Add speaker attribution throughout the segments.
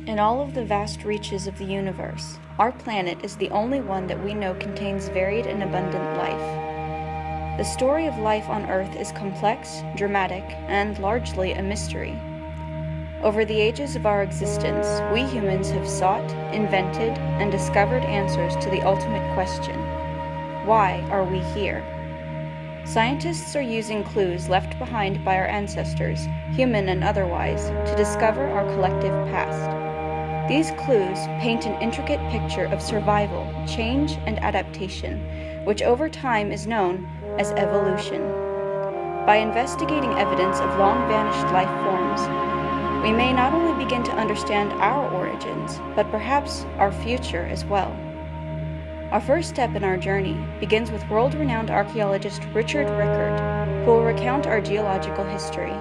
Speaker 1: In all of the vast reaches of the universe, our planet is the only one that we know contains varied and abundant life. The story of life on Earth is complex, dramatic, and largely a mystery. Over the ages of our existence, we humans have sought, invented, and discovered answers to the ultimate question: why are we here? Scientists are using clues left behind by our ancestors, human and otherwise, to discover our collective past. These clues paint an intricate picture of survival, change, and adaptation, which over time is known as evolution. By investigating evidence of long-vanished life forms, we may not only begin to understand our origins, but perhaps our future as well. Our first step in our journey begins with world-renowned archaeologist Richard Rickard, who will recount our geological history.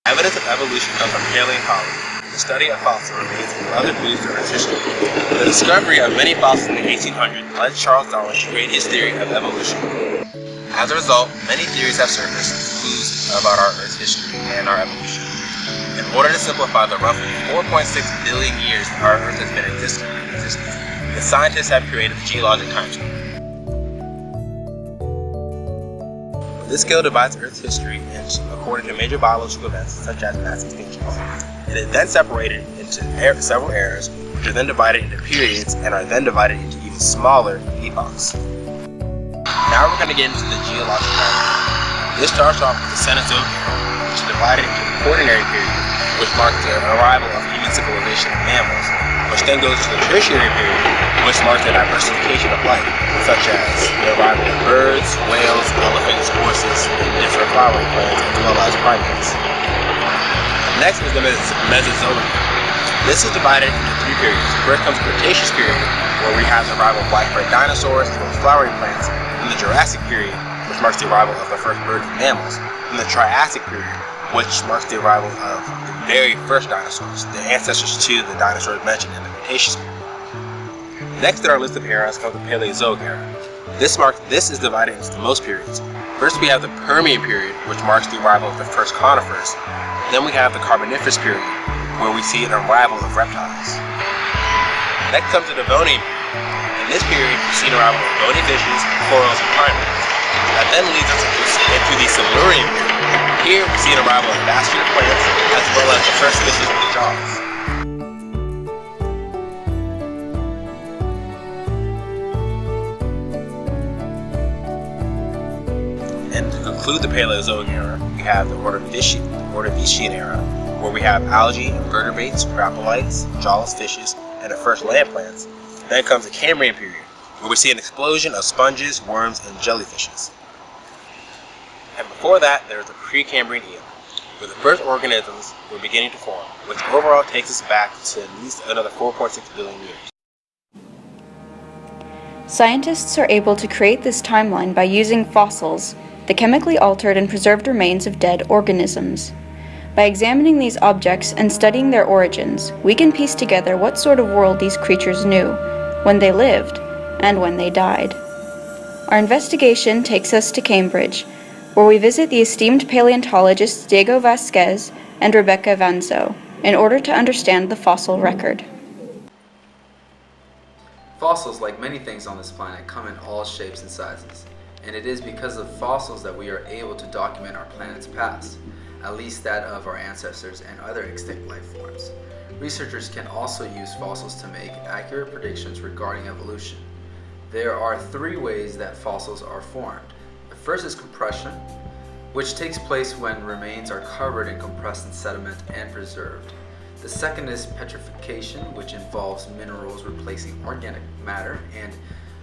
Speaker 2: Evidence of evolution comes from paleontology, the study of fossil remains and other clues to Earth's history. The discovery of many fossils in the 1800s led Charles Darwin to create his theory of evolution. As a result, many theories have surfaced as clues about our Earth's history and our evolution. In order to simplify the roughly 4.6 billion years our Earth has been in existence, the scientists have created the geologic time scale. This scale divides Earth's history according to major biological events such as mass extinctions. It is then separated into several eras, which are then divided into periods and are then divided into even smaller epochs. Now we're going to get into the geologic time. This starts off with the Cenozoic era, which is divided into the Quaternary period, which marks the arrival of human civilization and mammals, which then goes to the Tertiary period, which marks the diversification of life, such as the arrival of birds, whales, elephants, horses, and different flowering plants, as well as primates. Next is the Mesozoic era. This is divided into three periods. First comes the Cretaceous period, where we have the arrival of black-footed dinosaurs and flowering plants, and the Jurassic period, which marks the arrival of the first birds and mammals, and the Triassic period, which marks the arrival of the very first dinosaurs, the ancestors to the dinosaurs mentioned in the Cretaceous period. Next in our list of eras comes the Paleozoic era. This is divided into most periods. First we have the Permian period, which marks the arrival of the first conifers. Then we have the Carboniferous period, where we see an arrival of reptiles. Next comes the Devonian period. In this period, we see an arrival of bony fishes, corals, and primates. That then leads us into the Silurian period. Here we see an arrival of vascular plants, as well as the first fishes with jaws. And to conclude the Paleozoic era, we have the Ordovician era, where we have algae, invertebrates, graptolites, jawless fishes, and the first land plants. Then comes the Cambrian period, where we see an explosion of sponges, worms, and jellyfishes. And before that, there's the Precambrian era, where the first organisms were beginning to form, which overall takes us back to at least another 4.6 billion years.
Speaker 1: Scientists are able to create this timeline by using fossils, the chemically altered and preserved remains of dead organisms. By examining these objects and studying their origins, we can piece together what sort of world these creatures knew, when they lived, and when they died. Our investigation takes us to Cambridge, where we visit the esteemed paleontologists Diego Vasquez and Rebecca Vanzo in order to understand the fossil record.
Speaker 3: Fossils, like many things on this planet, come in all shapes and sizes, and it is because of fossils that we are able to document our planet's past, at least that of our ancestors and other extinct life forms. Researchers can also use fossils to make accurate predictions regarding evolution. There are three ways that fossils are formed. The first is compression, which takes place when remains are covered in compressed sediment and preserved. The second is petrification, which involves minerals replacing organic matter and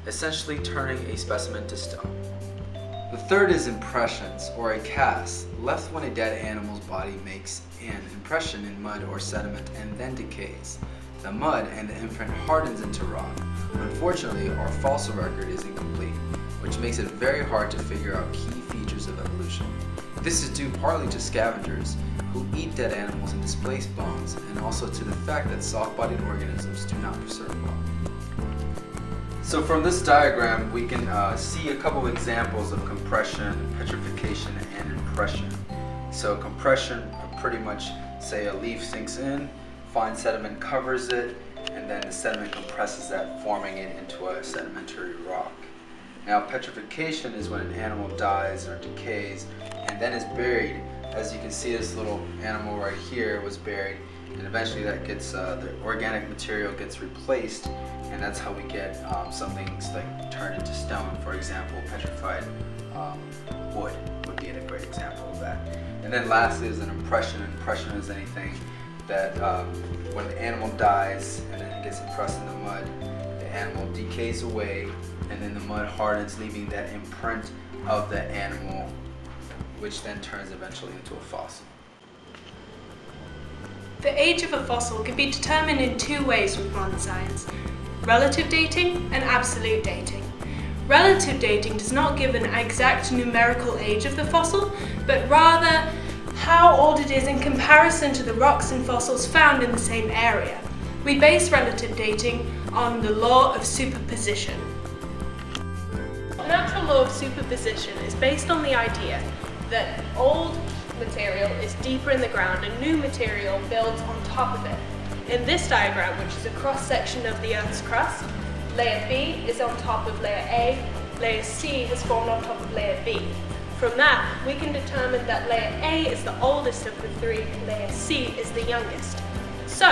Speaker 3: essentially turning a specimen to stone. The third is impressions, or a cast, left when a dead animal's body makes an impression in mud or sediment and then decays. The mud and the imprint hardens into rock. Unfortunately, our fossil record is incomplete, which makes it very hard to figure out key features of evolution. This is due partly to scavengers who eat dead animals and displace bones, and also to the fact that soft-bodied organisms do not preserve well. So from this diagram, we can see a couple of examples of compression, petrification, and impression. So compression, pretty much say a leaf sinks in, fine sediment covers it, and then the sediment compresses that, forming it into a sedimentary rock. Now, petrification is when an animal dies or decays and then is buried. As you can see, this little animal right here was buried, and eventually that gets the organic material gets replaced, and that's how we get something like turned into stone. For example, petrified wood would be a great example of that. And then lastly is an impression. An impression is anything that when the animal dies and then it gets impressed in the mud, the animal decays away, and then the mud hardens, leaving that imprint of the animal, which then turns eventually into a fossil.
Speaker 4: The age of a fossil can be determined in two ways with modern science: relative dating and absolute dating. Relative dating does not give an exact numerical age of the fossil, but rather how old it is in comparison to the rocks and fossils found in the same area. We base relative dating on the law of superposition. The natural law of superposition is based on the idea that old material is deeper in the ground and new material builds on top of it. In this diagram, which is a cross-section of the Earth's crust, layer B is on top of layer A, layer C has formed on top of layer B. From that, we can determine that layer A is the oldest of the three, layer C is the youngest. So,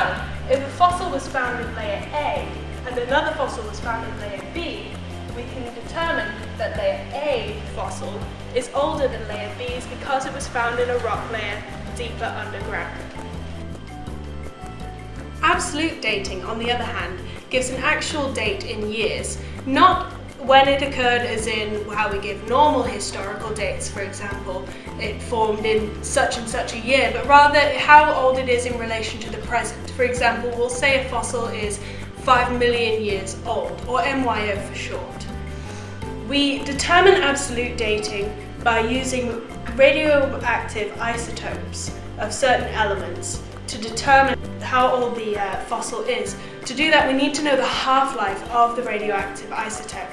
Speaker 4: if a fossil was found in layer A and another fossil was found in layer B, we can determine that layer A fossil is older than layer B's because it was found in a rock layer deeper underground. Absolute dating, on the other hand, gives an actual date in years, not when it occurred as in how we give normal historical dates. For example, it formed in such and such a year, but rather how old it is in relation to the present. For example, we'll say a fossil is 5 million years old, or MYO for short. We determine absolute dating by using radioactive isotopes of certain elements to determine how old the fossil is. To do that, we need to know the half-life of the radioactive isotope.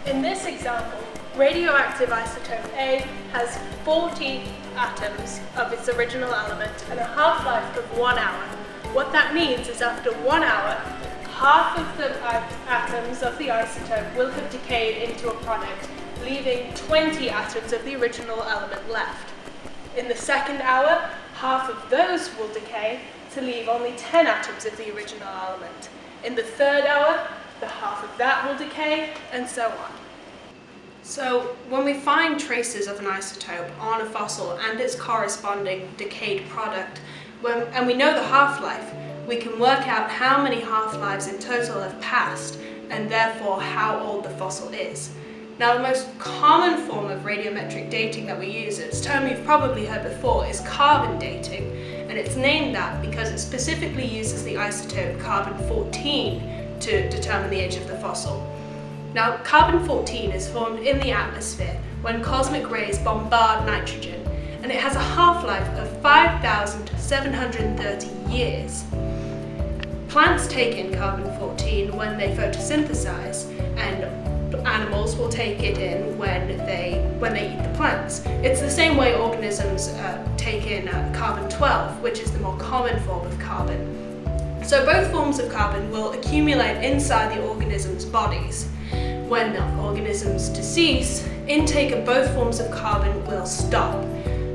Speaker 4: In this example, radioactive isotope A has 40 atoms of its original element and a half-life of 1 hour. What that means is after 1 hour, half of the atoms of the isotope will have decayed into a product, leaving 20 atoms of the original element left. In the second hour, half of those will decay to leave only 10 atoms of the original element. In the third hour, the half of that will decay, and so on. So, when we find traces of an isotope on a fossil and its corresponding decayed product, and we know the half-life, we can work out how many half-lives in total have passed, and therefore how old the fossil is. Now, the most common form of radiometric dating that we use, it's a term you've probably heard before, is carbon dating, and it's named that because it specifically uses the isotope carbon-14 to determine the age of the fossil. Now, carbon-14 is formed in the atmosphere when cosmic rays bombard nitrogen, and it has a half-life of 5,730 years. Plants take in carbon-14 when they photosynthesize, and animals will take it in when they eat the plants. It's the same way organisms take in carbon-12, which is the more common form of carbon. So both forms of carbon will accumulate inside the organism's bodies. When the organisms decease, intake of both forms of carbon will stop.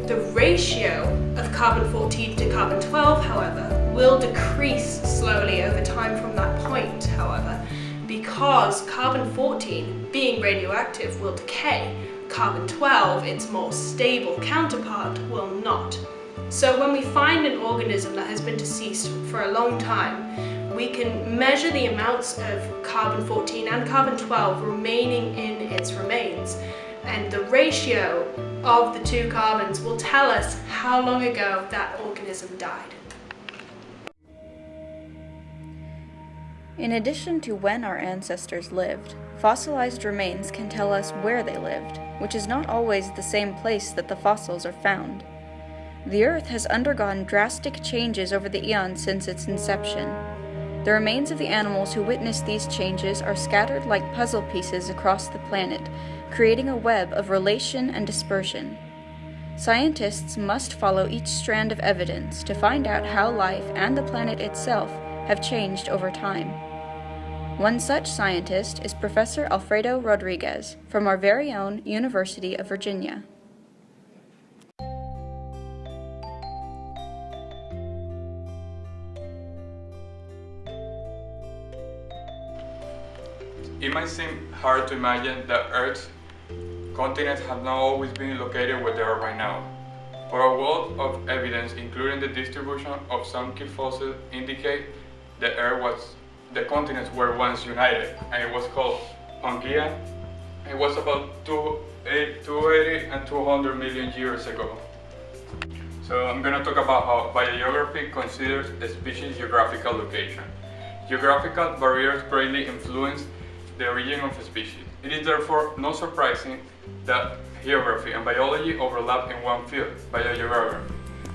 Speaker 4: The ratio of carbon-14 to carbon-12, however, will decrease slowly over time from that point, however, because carbon-14, being radioactive, will decay. Carbon-12, its more stable counterpart, will not. So when we find an organism that has been deceased for a long time, we can measure the amounts of carbon-14 and carbon-12 remaining in its remains, and the ratio of the two carbons will tell us how long ago that organism died.
Speaker 1: In addition to when our ancestors lived, fossilized remains can tell us where they lived, which is not always the same place that the fossils are found. The Earth has undergone drastic changes over the eons since its inception. The remains of the animals who witnessed these changes are scattered like puzzle pieces across the planet, creating a web of relation and dispersion. Scientists must follow each strand of evidence to find out how life and the planet itself have changed over time. One such scientist is Professor Alfredo Rodriguez from our very own University of Virginia.
Speaker 5: It might seem hard to imagine that Earth's continents have not always been located where they are right now. But a wealth of evidence, including the distribution of some key fossils, indicate that the continents were once united, and it was called Pangaea. It was about 280 and 200 million years ago. So I'm going to talk about how biogeography considers a species' geographical location. Geographical barriers greatly influence the origin of a species. It is therefore not surprising that geography and biology overlap in one field, biogeography,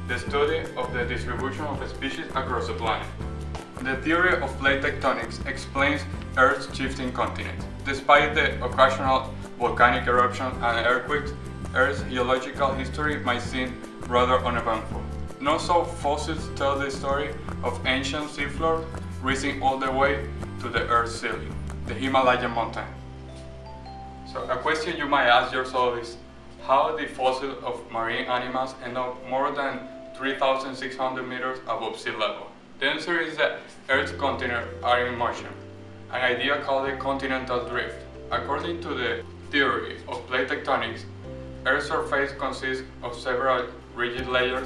Speaker 5: the study of the distribution of species across the planet. The theory of plate tectonics explains Earth's shifting continents. Despite the occasional volcanic eruption and earthquakes, Earth's geological history might seem rather uneventful. Not so fossils tell the story of ancient seafloors reaching all the way to the Earth's ceiling, the Himalayan mountain. So a question you might ask yourself is, how did fossils of marine animals end up more than 3,600 meters above sea level? The answer is that Earth's continents are in motion, an idea called the continental drift. According to the theory of plate tectonics, Earth's surface consists of several rigid layers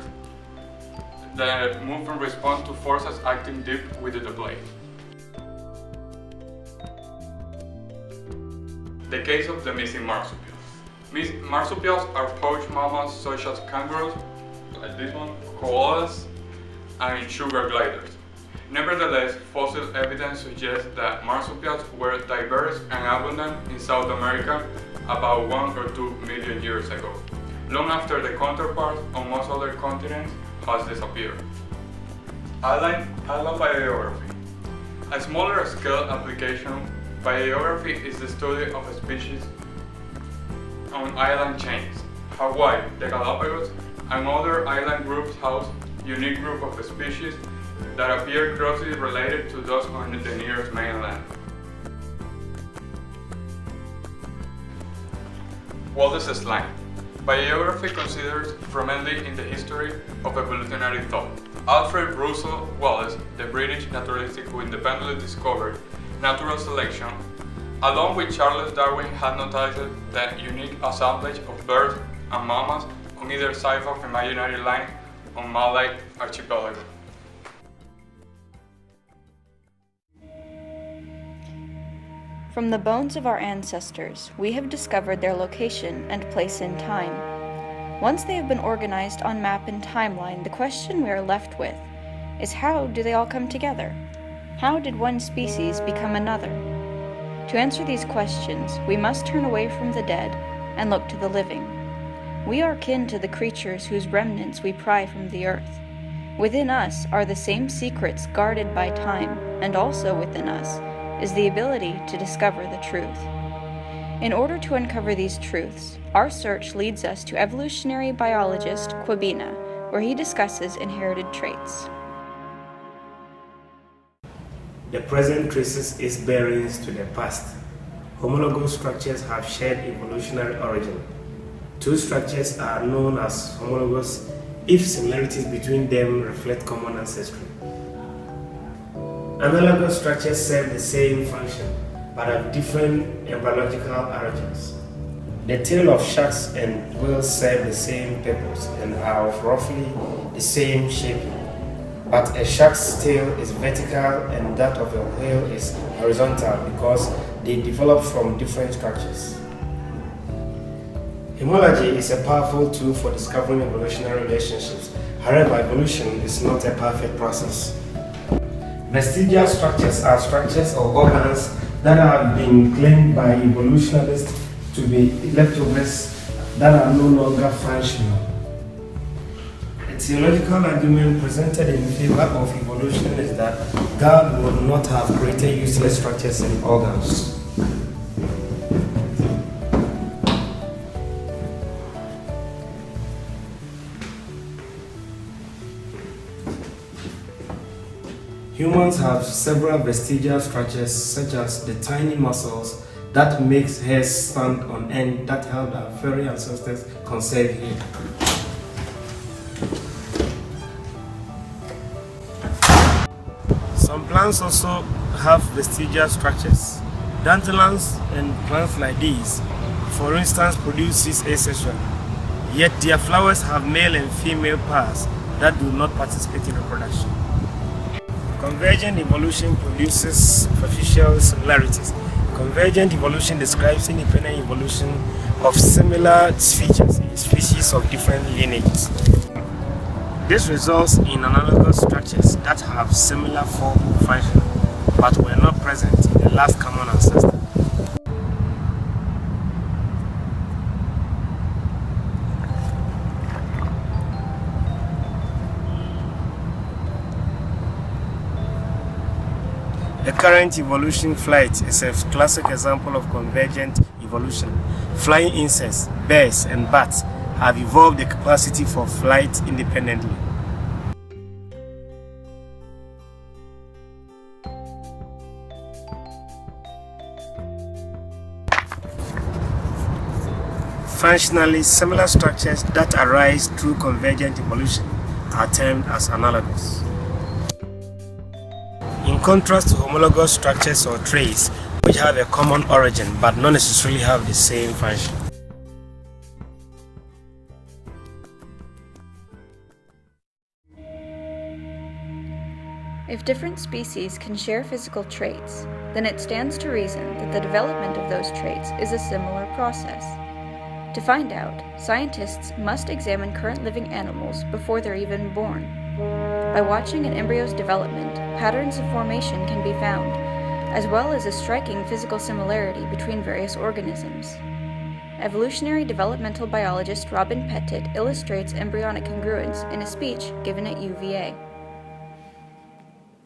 Speaker 5: that move in response to forces acting deep within the plate. The case of the missing marsupials. Marsupials are poached mammals such as kangaroos, like this one, koalas, and sugar gliders. Nevertheless, fossil evidence suggests that marsupials were diverse and abundant in South America about 1 or 2 million years ago, long after the counterparts on most other continents has disappeared. Island biogeography. A smaller scale application, biogeography is the study of species on island chains. Hawaii, the Galapagos, and other island groups house unique group of species that appear closely related to those on the nearest mainland. Wallace's line. Biogeography considers prominently in the history of evolutionary thought. Alfred Russel Wallace, the British naturalist who independently discovered natural selection, along with Charles Darwin, had noticed the unique assemblage of birds and mammals on either side of imaginary line on Malay Archipelago.
Speaker 1: From the bones of our ancestors, we have discovered their location and place in time. Once they have been organized on map and timeline, the question we are left with is, how do they all come together? How did one species become another? To answer these questions, we must turn away from the dead and look to the living. We are kin to the creatures whose remnants we pry from the earth. Within us are the same secrets guarded by time, and also within us is the ability to discover the truth. In order to uncover these truths, our search leads us to evolutionary biologist Quabina, where he discusses inherited traits.
Speaker 6: The present traces its bearings to the past. Homologous structures have shared evolutionary origin. Two structures are known as homologous if similarities between them reflect common ancestry. Analogous structures serve the same function, but have different embryological origins. The tail of sharks and whales serve the same purpose and are of roughly the same shape, but a shark's tail is vertical and that of a whale is horizontal because they develop from different structures. Homology is a powerful tool for discovering evolutionary relationships. However, evolution is not a perfect process. Vestigial structures are structures or organs that have been claimed by evolutionists to be leftovers that are no longer functional. A theological argument presented in favor of evolution is that God would not have created useless structures and organs. Humans have several vestigial structures such as the tiny muscles that makes hairs stand on end that helped our furry ancestors conserve hair. Some plants also have vestigial structures. Dandelions and plants like these, for instance, produce seeds asexually, yet their flowers have male and female pairs that do not participate in reproduction. Convergent evolution produces superficial similarities. Convergent evolution describes independent evolution of similar features in species of different lineages. This results in analogous structures that have similar form or function, but were not present in the last common ancestor. The current evolution flight is a classic example of convergent evolution. Flying insects, birds, and bats have evolved the capacity for flight independently. Functionally, similar structures that arise through convergent evolution are termed as analogous. In contrast to homologous structures or traits which have a common origin but not necessarily have the same function.
Speaker 1: If different species can share physical traits, then it stands to reason that the development of those traits is a similar process. To find out, scientists must examine current living animals before they're even born. By watching an embryo's development, patterns of formation can be found, as well as a striking physical similarity between various organisms. Evolutionary developmental biologist Robin Pettit illustrates embryonic congruence in a speech given at UVA.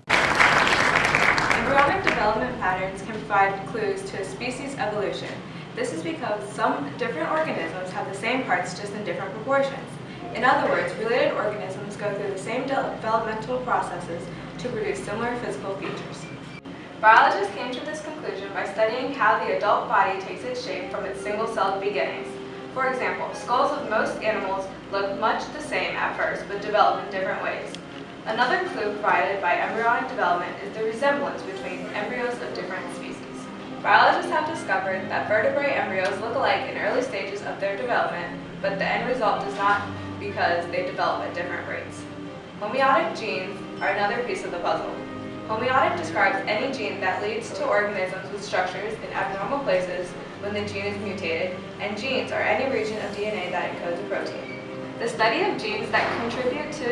Speaker 7: Embryonic development patterns can provide clues to a species' evolution. This is because some different organisms have the same parts just in different proportions. In other words, related organisms go through the same developmental processes to produce similar physical features. Biologists came to this conclusion by studying how the adult body takes its shape from its single-celled beginnings. For example, skulls of most animals look much the same at first, but develop in different ways. Another clue provided by embryonic development is the resemblance between embryos of different species. Biologists have discovered that vertebrate embryos look alike in early stages of their development, but the end result does not because they develop at different rates. Homeotic genes are another piece of the puzzle. Homeotic describes any gene that leads to organisms with structures in abnormal places when the gene is mutated, and genes are any region of DNA that encodes a protein. The study of genes that contribute to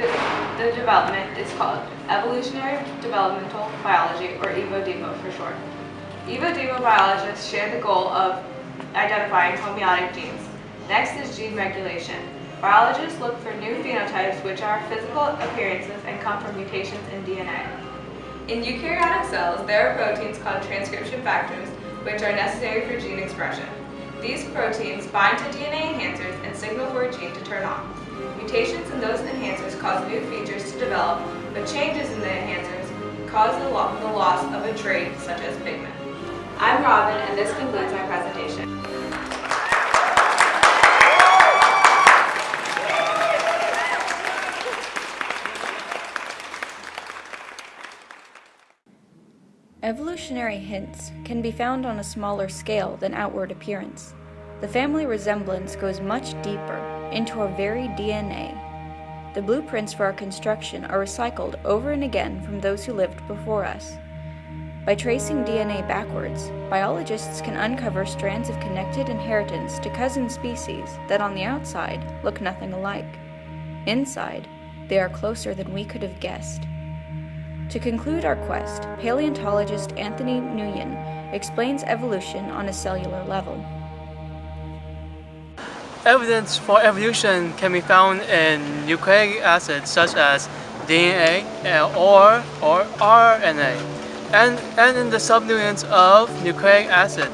Speaker 7: the development is called evolutionary developmental biology, or EVO-DEVO for short. EVO-DEVO biologists share the goal of identifying homeotic genes. Next is gene regulation. Biologists look for new phenotypes which are physical appearances and come from mutations in DNA. In eukaryotic cells, there are proteins called transcription factors which are necessary for gene expression. These proteins bind to DNA enhancers and signal for a gene to turn on. Mutations in those enhancers cause new features to develop, but changes in the enhancers cause the loss of a trait such as pigment. I'm Robin, and this concludes my presentation.
Speaker 1: Evolutionary hints can be found on a smaller scale than outward appearance. The family resemblance goes much deeper, into our very DNA. The blueprints for our construction are recycled over and again from those who lived before us. By tracing DNA backwards, biologists can uncover strands of connected inheritance to cousin species that on the outside look nothing alike. Inside, they are closer than we could have guessed. To conclude our quest, paleontologist Anthony Nguyen explains evolution on a cellular level.
Speaker 8: Evidence for evolution can be found in nucleic acids such as DNA or RNA, and in the subunits of nucleic acid,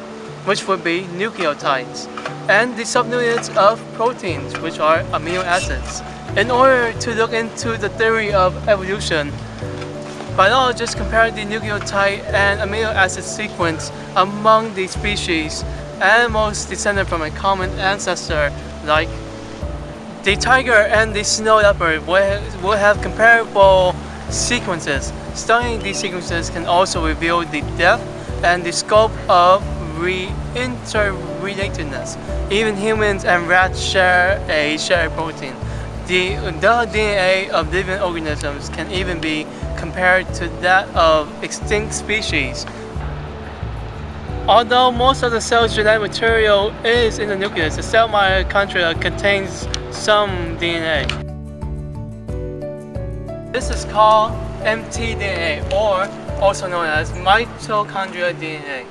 Speaker 8: which would be nucleotides, and the subunits of proteins, which are amino acids. In order to look into the theory of evolution, Biologists compare the nucleotide and amino acid sequence among the species. Animals descended from a common ancestor, like the tiger and the snow leopard, will have comparable sequences. Studying these sequences can also reveal the depth and the scope of interrelatedness. Even humans and rats share a shared protein. The DNA of living organisms can even be compared to that of extinct species. Although most of the cell's genetic material is in the nucleus, the cell mitochondria contains some DNA. This is called mtDNA, or also known as mitochondrial DNA.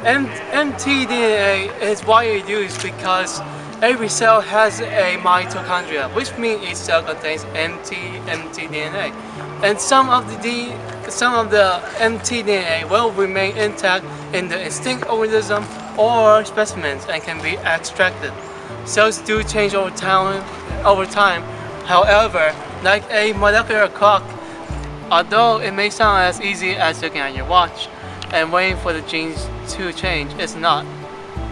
Speaker 8: mtDNA is widely used because every cell has a mitochondria, which means each cell contains mtDNA, and some of the mtDNA will remain intact in the extinct organism or specimens and can be extracted. Cells do change over time. However, like a molecular clock, although it may sound as easy as looking at your watch and waiting for the genes to change, it's not.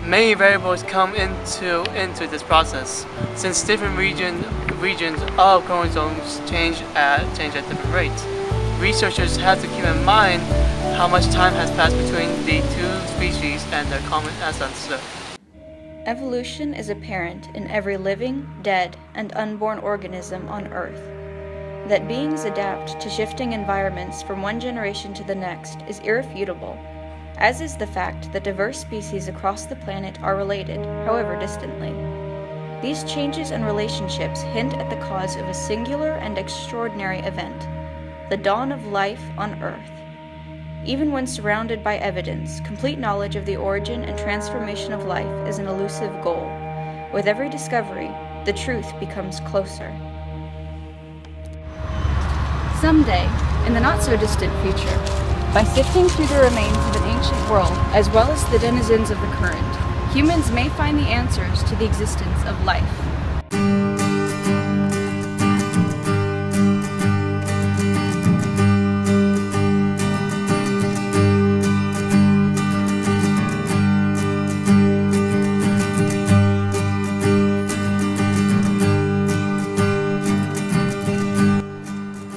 Speaker 8: Many variables come into this process, since different regions of chromosomes change at different rates. Researchers have to keep in mind how much time has passed between the two species and their common ancestor.
Speaker 1: Evolution is apparent in every living, dead, and unborn organism on Earth. That beings adapt to shifting environments from one generation to the next is irrefutable, as is the fact that diverse species across the planet are related, however distantly. These changes and relationships hint at the cause of a singular and extraordinary event, the dawn of life on Earth. Even when surrounded by evidence, complete knowledge of the origin and transformation of life is an elusive goal. With every discovery, the truth becomes closer. Someday, in the not-so-distant future, by sifting through the remains of an ancient world, as well as the denizens of the current, humans may find the answers to the existence of life.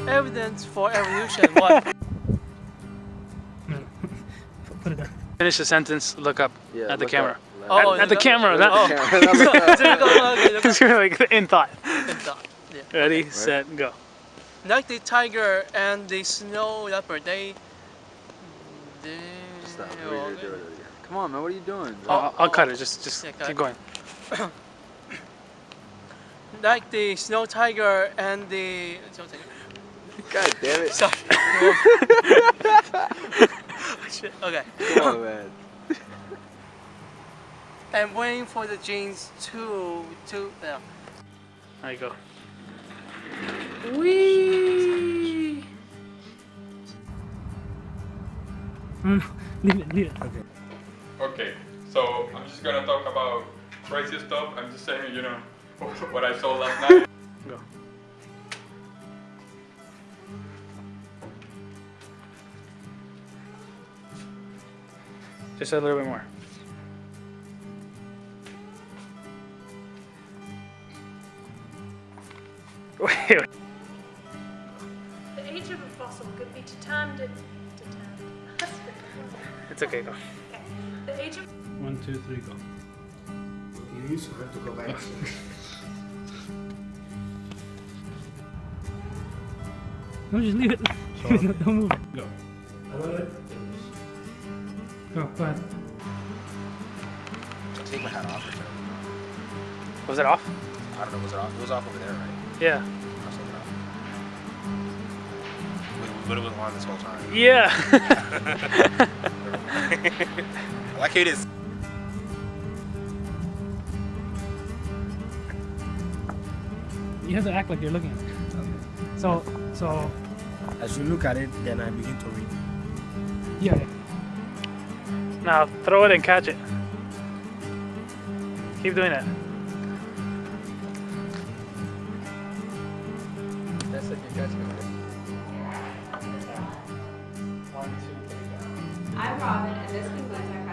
Speaker 8: Evidence for evolution. What?
Speaker 9: Put it down. Finish the sentence. Look up at the camera.
Speaker 8: At
Speaker 9: the camera. Not it's like in thought.
Speaker 8: In thought. Yeah.
Speaker 9: Ready, set, go.
Speaker 8: Like the tiger and the snow leopard, they
Speaker 3: Stop. Come on, man. What are you doing?
Speaker 9: I'll cut it. Just
Speaker 8: Yeah, cut
Speaker 9: keep
Speaker 8: it.
Speaker 9: going.
Speaker 8: Like the snow tiger and the
Speaker 3: God damn it.
Speaker 8: Sorry. Shit. Okay.
Speaker 3: Come on, man.
Speaker 8: And waiting for the genes to yeah.
Speaker 9: There you go.
Speaker 8: Wee.
Speaker 9: Leave it. Okay.
Speaker 5: Okay, so I'm just gonna talk about crazy stuff. I'm just saying, you know, what I saw last night.
Speaker 9: Go. Just a little bit more. Wait.
Speaker 4: The age of a fossil could be determined.
Speaker 9: It's okay, go.
Speaker 4: Okay. The age of
Speaker 9: 1, 2, 3, go.
Speaker 6: You used to have to go back.
Speaker 9: No, just leave it. Don't move it. Go. Go ahead.
Speaker 2: Take my hat off.
Speaker 9: Was it off?
Speaker 2: I don't know, was it off? It was off over there, right?
Speaker 9: Yeah.
Speaker 2: I'll take it off. But it was on this whole time.
Speaker 9: Yeah.
Speaker 2: I like how it is.
Speaker 9: You have to act like you're looking at it. So
Speaker 6: As you look at it, then I begin to read.
Speaker 9: yeah. Now throw it and catch it. Keep doing that.
Speaker 3: That's like you're catching it.
Speaker 7: Robin, and this concludes our